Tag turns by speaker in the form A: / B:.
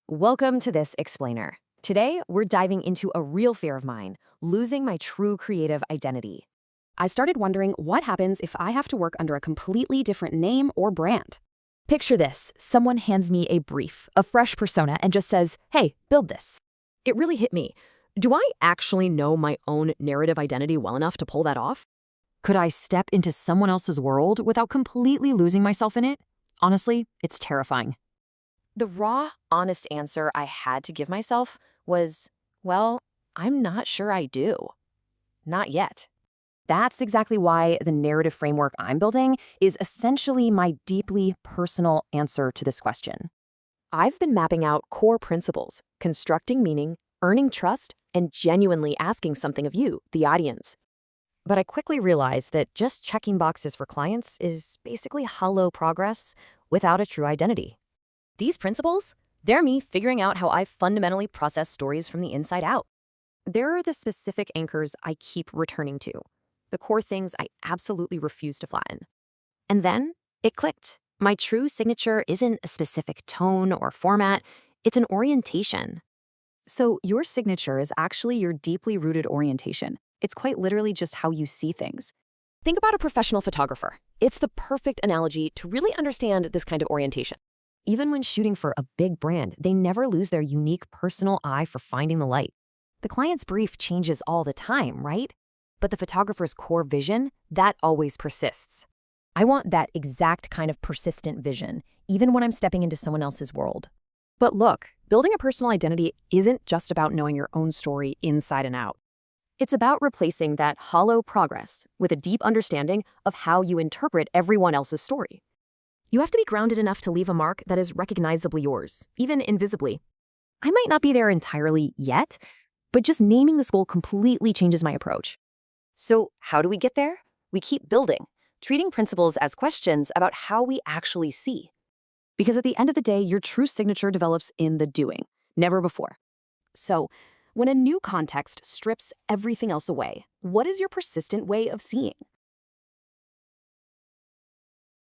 A: Welcome to this explainer. Today, we're diving into a real fear of mine, losing my true creative identity.
B: I started wondering what happens if I have to work under a completely different name or brand.
C: Picture this. Someone hands me a brief, a fresh persona, and just says, hey, build this.
A: It really hit me. Do I actually know my own narrative identity well enough to pull that off?
C: Could I step into someone else's world without completely losing myself in it? Honestly, it's terrifying.
A: The raw, honest answer I had to give myself was, well, I'm not sure I do. Not yet.
B: That's exactly why the narrative framework I'm building is essentially my deeply personal answer to this question.
A: I've been mapping out core principles, constructing meaning, earning trust, and genuinely asking something of you, the audience. But I quickly realized that just checking boxes for clients is basically hollow progress without a true identity. These principles, they're me figuring out how I fundamentally process stories from the inside out. There are the specific anchors I keep returning to, the core things I absolutely refuse to flatten. And then it clicked. My true signature isn't a specific tone or format, it's an orientation.
B: So your signature is actually your deeply rooted orientation. It's quite literally just how you see things.
A: Think about a professional photographer. It's the perfect analogy to really understand this kind of orientation. Even when shooting for a big brand, they never lose their unique personal eye for finding the light. The client's brief changes all the time, right? But the photographer's core vision, that always persists. I want that exact kind of persistent vision, even when I'm stepping into someone else's world.
B: But look, building a personal identity isn't just about knowing your own story inside and out.
A: It's about replacing that hollow progress with a deep understanding of how you interpret everyone else's story. You have to be grounded enough to leave a mark that is recognizably yours, even invisibly. I might not be there entirely yet, but just naming this goal completely changes my approach. So how do we get there? We keep building, treating principles as questions about how we actually see. Because at the end of the day, your true signature develops in the doing, never before. So when a new context strips everything else away, what is your persistent way of seeing?